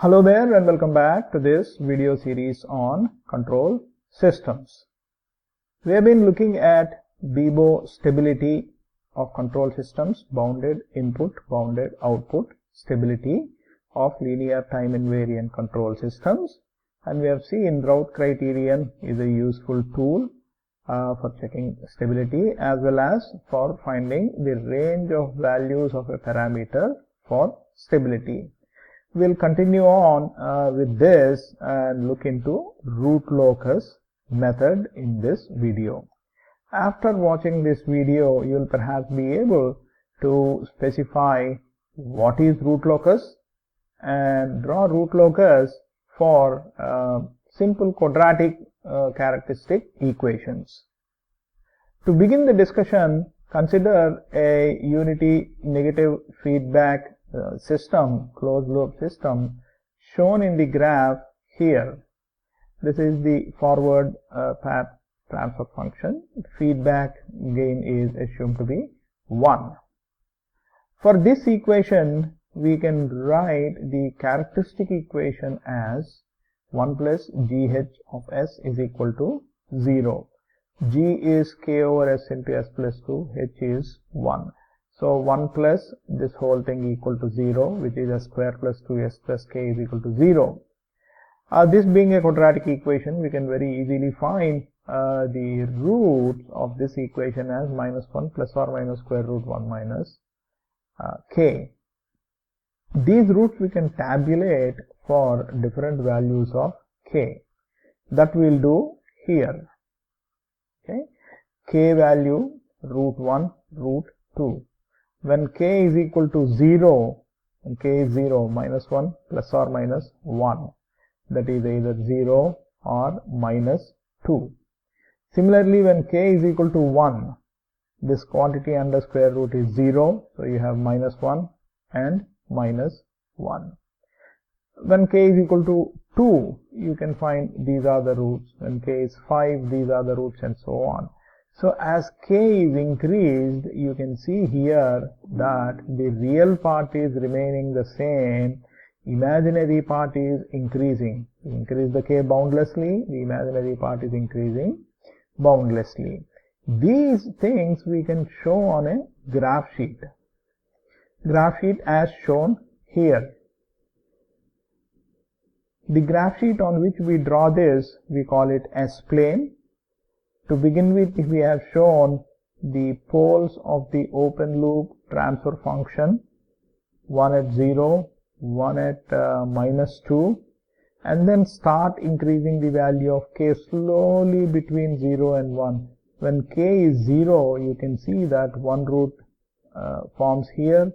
Hello there and welcome back to this video series on control systems. We have been looking at BIBO stability of control systems, bounded input, bounded output, stability of linear time invariant control systems, and we have seen route criterion is a useful tool for checking stability as well as for finding the range of values of a parameter for stability. We'll continue on with this and look into root locus method in this video. After watching this video, you'll perhaps be able to specify what is root locus and draw root locus for simple quadratic characteristic equations. To begin the discussion, consider a unity negative feedback system, closed loop system shown in the graph here. This is the forward path transfer function. Feedback gain is assumed to be 1. For this equation, we can write the characteristic equation as 1 plus gh of s is equal to 0. G is k over s into s plus 2, h is 1. So 1 plus this whole thing equal to 0, which is s square plus 2s plus k is equal to 0. This being a quadratic equation, we can very easily find the roots of this equation as minus 1 plus or minus square root 1 minus k. These roots we can tabulate for different values of k. That we'll do here. Okay, k value root 1, root 2. When k is equal to 0, and k is 0, minus 1 plus or minus 1, that is either 0 or minus 2. Similarly, when k is equal to 1, this quantity under square root is 0, so you have minus 1 and minus 1. When k is equal to 2, you can find these are the roots. When k is 5, these are the roots, and so on. So as k is increased, you can see here that the real part is remaining the same, imaginary part is increasing. You increase the k boundlessly, the imaginary part is increasing boundlessly. These things we can show on a graph sheet. Graph sheet as shown here. The graph sheet on which we draw this, we call it S-plane. To begin with, we have shown the poles of the open loop transfer function, one at 0, one at minus 2, and then start increasing the value of k slowly between 0 and 1. When k is 0, you can see that one root forms here,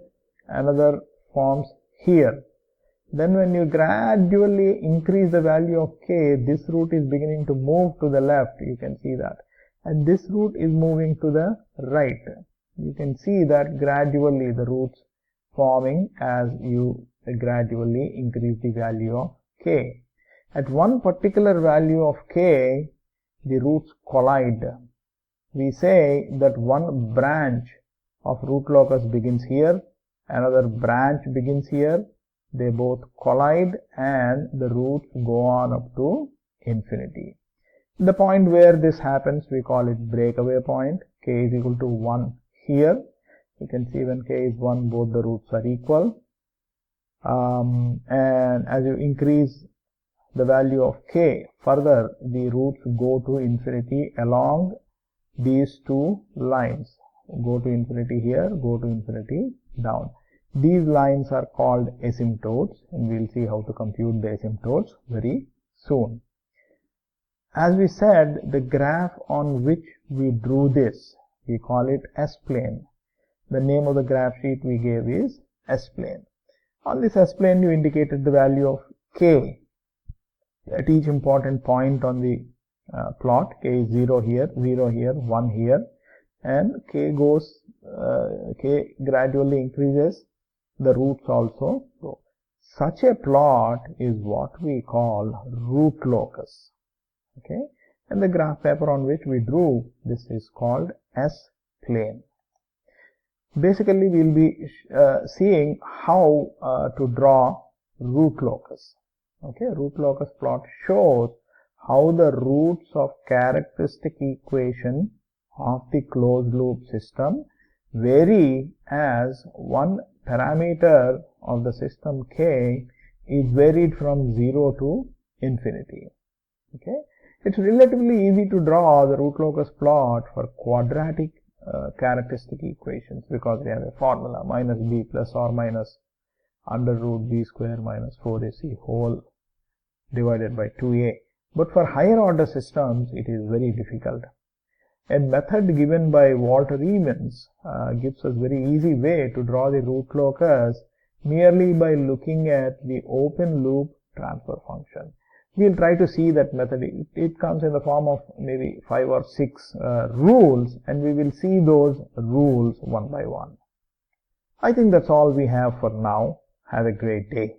another forms here. Then when you gradually increase the value of k, this root is beginning to move to the left, you can see that. And this root is moving to the right. You can see that gradually the roots forming as you gradually increase the value of k. At one particular value of k, the roots collide. We say that one branch of root locus begins here, another branch begins here. They both collide and the roots go on up to infinity. The point where this happens, we call it breakaway point. K is equal to 1 here. You can see when k is 1, both the roots are equal. And as you increase the value of k further, the roots go to infinity along these two lines. Go to infinity here, go to infinity down. These lines are called asymptotes, and we'll see how to compute the asymptotes very soon. As we said, the graph on which we drew this, we call it S-plane. The name of the graph sheet we gave is S-plane. On this S-plane, you indicated the value of k at each important point on the plot. K is 0 here, 1 here, and k gradually increases, the roots also grow. Such a plot is what we call root locus. Okay, and the graph paper on which we drew this is called S-plane. Basically, we'll be seeing how to draw root locus. Okay, root locus plot shows how the roots of characteristic equation of the closed loop system vary as one parameter of the system k is varied from 0 to infinity. Okay, it's relatively easy to draw the root locus plot for quadratic characteristic equations because we have a formula minus b plus or minus under root b square minus 4ac whole divided by 2a. But for higher order systems, it is very difficult. A method given by Walter Evans gives us very easy way to draw the root locus merely by looking at the open loop transfer function. We'll try to see that method. It comes in the form of maybe 5 or 6 rules, and we will see those rules one by one. I think that's all we have for now. Have a great day.